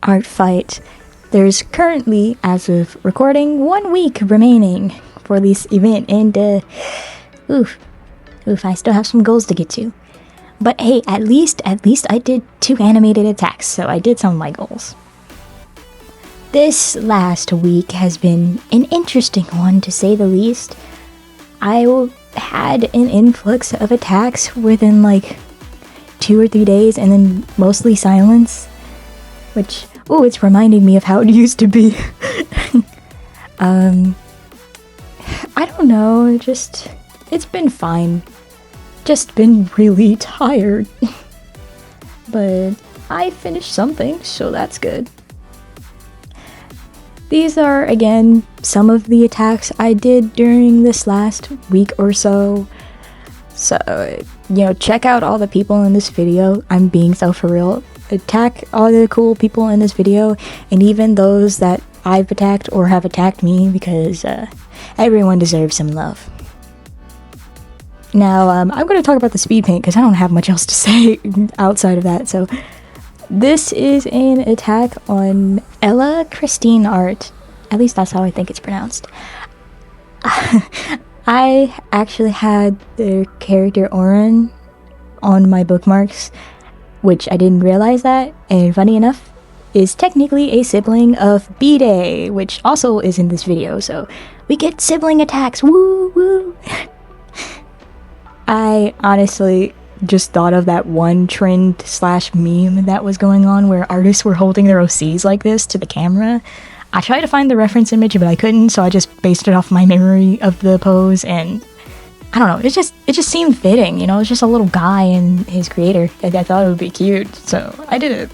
art fight. There's currently, as of recording, 1 week remaining for this event, and oof, I still have some goals to get to. But hey, at least I did 2 animated attacks, so I did some of my goals. This last week has been an interesting one, to say the least. I had an influx of attacks within like 2 or 3 days, and then mostly silence, which, oh, it's reminding me of how it used to be. I don't know, it's been fine. Just been really tired. But I finished something, so that's good. These are, again, some of the attacks I did during this last week or so. So, check out all the people in this video. I'm being so for real. Attack all the cool people in this video, and even those that I've attacked or have attacked me, because everyone deserves some love. Now, I'm going to talk about the speed paint because I don't have much else to say outside of that. So, this is an attack on Ella Christine Art. At least that's how I think it's pronounced. I actually had the character Oren on my bookmarks, which I didn't realize that, and funny enough, is technically a sibling of B-Day, which also is in this video, so we get sibling attacks, woo woo! I honestly just thought of that one trend / meme that was going on where artists were holding their OCs like this to the camera. I tried to find the reference image, but I couldn't, so I just based it off my memory of the pose, and I don't know, it just seemed fitting, it's just a little guy and his creator, and I thought it would be cute, so I did it.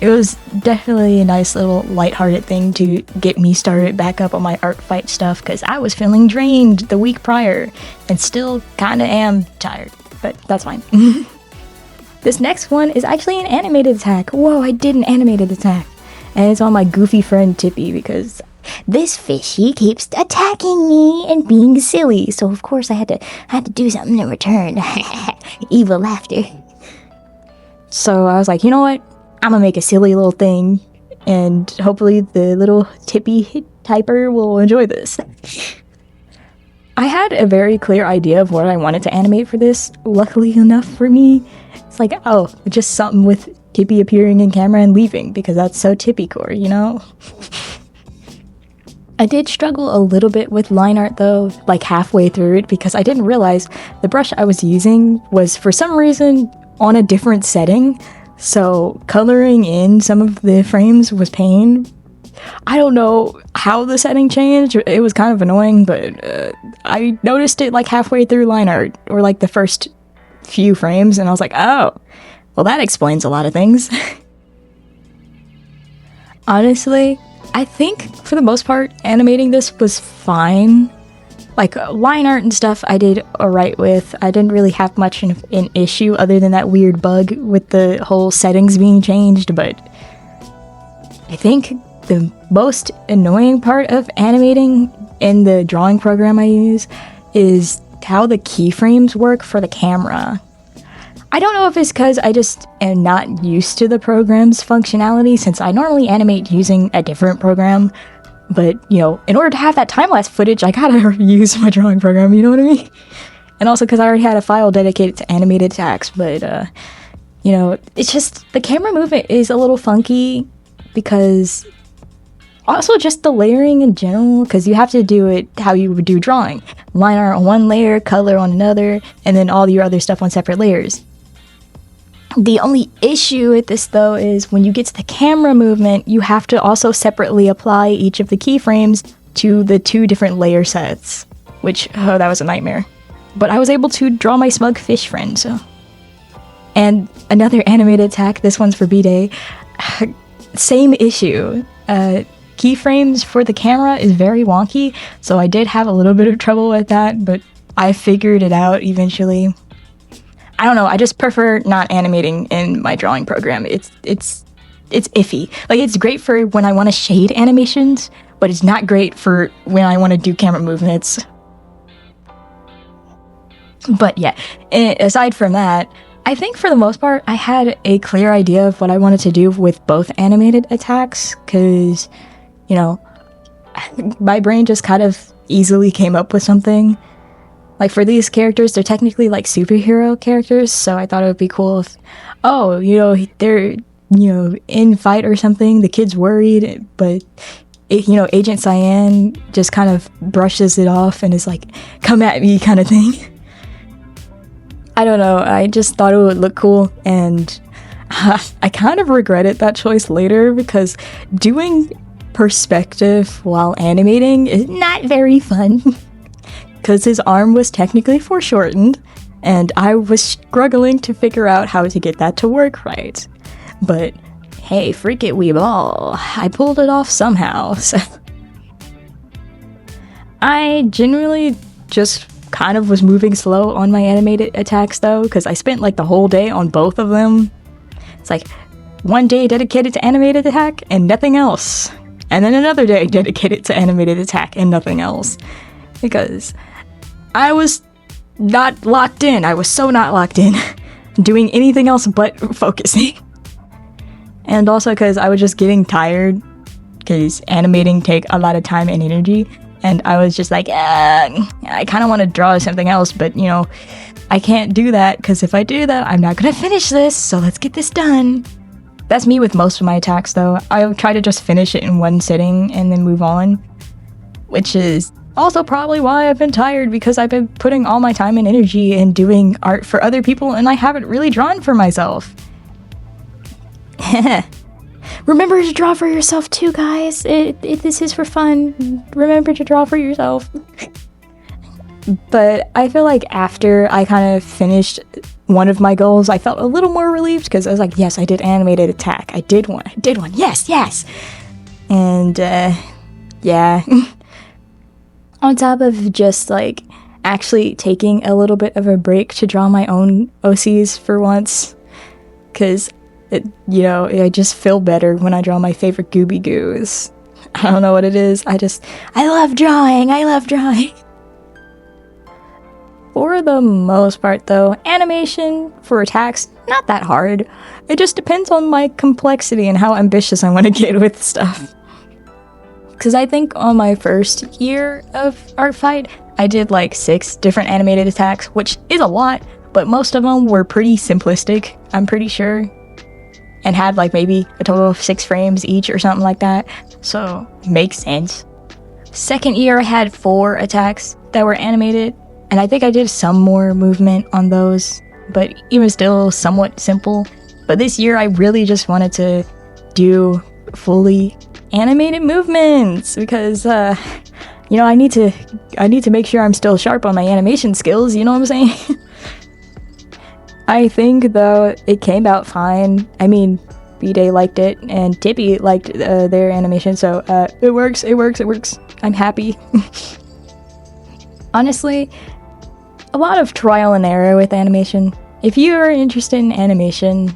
It was definitely a nice little lighthearted thing to get me started back up on my art fight stuff, because I was feeling drained the week prior, and still kinda am tired, but that's fine. This next one is actually an animated attack. Whoa, I did an animated attack. And it's on my goofy friend Tippy, because this fishy keeps attacking me and being silly, so of course I had to do something in return. Evil laughter. So I was like, you know what? I'm gonna make a silly little thing, and hopefully the little Tippy typer will enjoy this. I had a very clear idea of what I wanted to animate for this, luckily enough for me. It's like, oh, just something with Tippy appearing in camera and leaving, because that's so Tippy-core, I did struggle a little bit with line art though, like halfway through it, because I didn't realize the brush I was using was for some reason on a different setting, so coloring in some of the frames was pain. I don't know how the setting changed, it was kind of annoying, but I noticed it like halfway through line art, or like the first few frames, and I was like, oh, well that explains a lot of things. Honestly, I think for the most part, animating this was fine. Like, line art and stuff I did alright with. I didn't really have much of an issue other than that weird bug with the whole settings being changed, but I think the most annoying part of animating in the drawing program I use is how the keyframes work for the camera. I don't know if it's because I just am not used to the program's functionality, since I normally animate using a different program, but, in order to have that time-lapse footage, I gotta use my drawing program, you know what I mean? And also because I already had a file dedicated to animated attacks, but, it's just, the camera movement is a little funky, because also just the layering in general, because you have to do it how you would do drawing. Line art on one layer, color on another, and then all your other stuff on separate layers. The only issue with this though is when you get to the camera movement, you have to also separately apply each of the keyframes to the 2 different layer sets, which, oh, that was a nightmare. But I was able to draw my smug fish friend, so. And another animated attack, this one's for B-Day. Same issue. Keyframes for the camera is very wonky, so I did have a little bit of trouble with that, but I figured it out eventually. I don't know, I just prefer not animating in my drawing program. It's iffy. Like, it's great for when I want to shade animations, but it's not great for when I want to do camera movements. But yeah, aside from that, I think for the most part, I had a clear idea of what I wanted to do with both animated attacks, because, you know, my brain just kind of easily came up with something. Like, for these characters, they're technically like superhero characters, so I thought it would be cool if, oh, you know, they're, you know, in fight or something, the kid's worried, but, you know, Agent Cyan just kind of brushes it off and is like, come at me kind of thing. I don't know, I just thought it would look cool, and I kind of regretted that choice later, because doing perspective while animating is not very fun. Because his arm was technically foreshortened, and I was struggling to figure out how to get that to work right. But hey, freak it, weeball. I pulled it off somehow. So I generally just kind of was moving slow on my animated attacks though, because I spent like the whole day on both of them. It's like one day dedicated to animated attack and nothing else, and then another day dedicated to animated attack and nothing else, because I was not locked in. I was so not locked in doing anything else but focusing. And also because I was just getting tired, because animating take a lot of time and energy, and I was just like, I kind of want to draw something else, but you know, I can't do that, because if I do that, I'm not gonna finish this, so let's get this done. That's me with most of my attacks though. I try to just finish it in one sitting and then move on, which is also probably why I've been tired, because I've been putting all my time and energy in doing art for other people, and I haven't really drawn for myself. Remember to draw for yourself too, guys. If this is for fun, remember to draw for yourself. But I feel like after I kind of finished one of my goals, I felt a little more relieved, because I was like, yes, I did animated attack. I did one. Yes. And, yeah. On top of just, like, actually taking a little bit of a break to draw my own OCs for once, because, you know, I just feel better when I draw my favorite Gooby Goos. I don't know what it is, I love drawing! For the most part, though, animation for attacks, not that hard. It just depends on my complexity and how ambitious I want to get with stuff. Because I think on my first year of Art Fight, I did like 6 different animated attacks, which is a lot, but most of them were pretty simplistic, I'm pretty sure. And had like maybe a total of 6 frames each or something like that, so makes sense. Second year I had 4 attacks that were animated, and I think I did some more movement on those, but even still somewhat simple. But this year I really just wanted to do fully animated movements, because you know, I need to make sure I'm still sharp on my animation skills, you know what I'm saying? I think though it came out fine. I mean, B-Day liked it and Tippy liked their animation, so it works. I'm happy. Honestly, a lot of trial and error with animation. If you are interested in animation,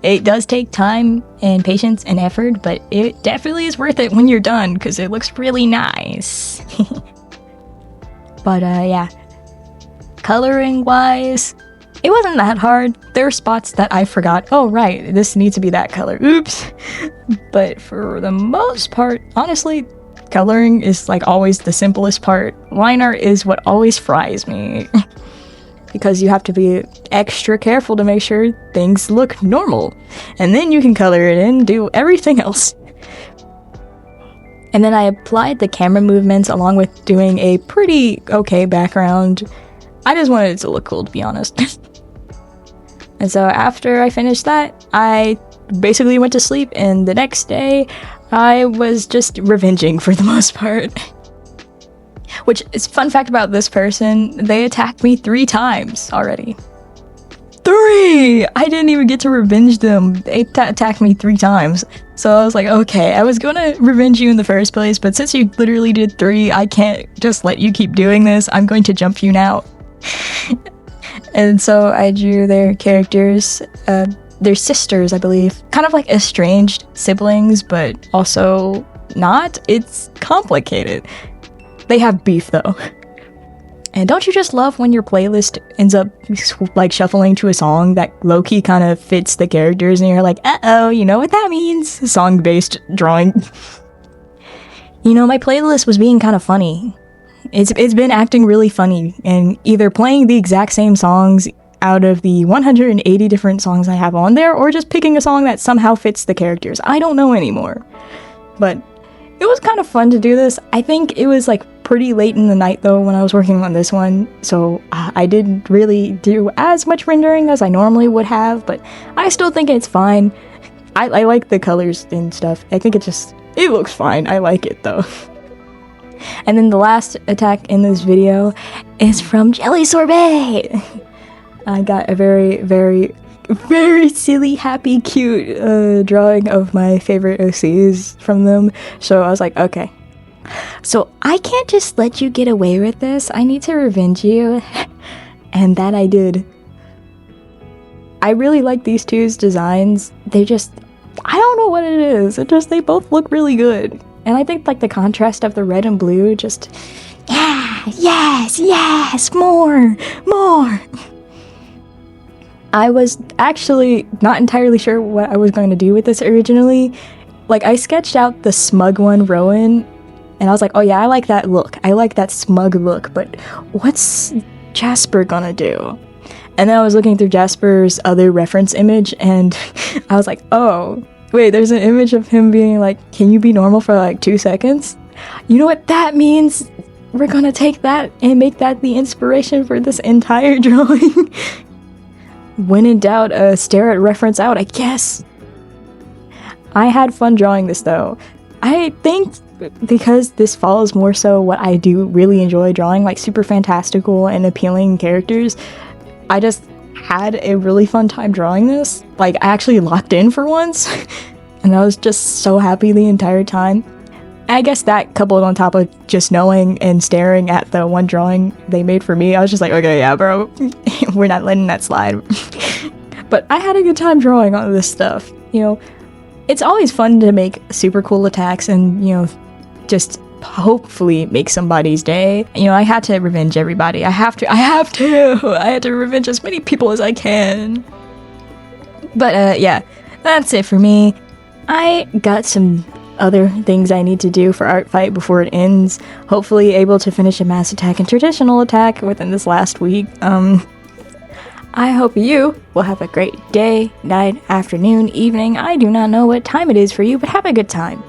it does take time and patience and effort, but it definitely is worth it when you're done, because it looks really nice. But yeah, coloring wise, it wasn't that hard. There were spots that I forgot, oh right, this needs to be that color, oops. But for the most part, honestly, coloring is like always the simplest part. Line art is what always fries me. Because you have to be extra careful to make sure things look normal. And then you can color it in, do everything else. And then I applied the camera movements along with doing a pretty okay background. I just wanted it to look cool, to be honest. And so after I finished that, I basically went to sleep, and the next day I was just revenging for the most part. Which is fun fact about this person, they attacked me 3 times already. 3! I didn't even get to revenge them. They attacked me 3 times. So I was like, okay, I was gonna revenge you in the first place, but since you literally did 3, I can't just let you keep doing this. I'm going to jump you now. And so I drew their characters, their sisters, I believe. Kind of like estranged siblings, but also not. It's complicated. They have beef though. And don't you just love when your playlist ends up like shuffling to a song that low-key kind of fits the characters and you're like, uh-oh, you know what that means? Song-based drawing. You know, my playlist was being kind of funny. It's been acting really funny, and either playing the exact same songs out of the 180 different songs I have on there, or just picking a song that somehow fits the characters. I don't know anymore. But it was kind of fun to do this. I think it was like pretty late in the night though when I was working on this one, so I didn't really do as much rendering as I normally would have, but I still think it's fine. I like the colors and stuff. I think it looks fine. I like it though. And then the last attack in this video is from Jelly Sorbet. I got a very, very, very silly, happy, cute drawing of my favorite OCs from them. So I was like, okay. So I can't just let you get away with this. I need to revenge you. And that I did. I really like these two's designs. They just, I don't know what it is. They both look really good. And I think like the contrast of the red and blue just, yeah, yes, more. I was actually not entirely sure what I was going to do with this originally. Like, I sketched out the smug one, Rowan, and I was like, oh yeah, I like that look. I like that smug look, but what's Jasper gonna do? And then I was looking through Jasper's other reference image, and I was like, oh, wait, there's an image of him being like, can you be normal for like 2 seconds? You know what that means? We're gonna take that and make that the inspiration for this entire drawing. When in doubt, stare at reference out, I guess. I had fun drawing this though. I think because this follows more so what I do really enjoy drawing, like super fantastical and appealing characters, I just had a really fun time drawing this. Like, I actually locked in for once, and I was just so happy the entire time. I guess that coupled on top of just knowing and staring at the one drawing they made for me, I was just like, okay, yeah, bro, we're not letting that slide. But I had a good time drawing all this stuff. You know, it's always fun to make super cool attacks and, you know, just hopefully make somebody's day. You know, I had to revenge everybody. I had to revenge as many people as I can. But yeah, that's it for me. I got some other things I need to do for Art Fight before it ends. Hopefully able to finish a mass attack and traditional attack within this last week. I hope you will have a great day, night, afternoon, evening. I do not know what time it is for you, but have a good time.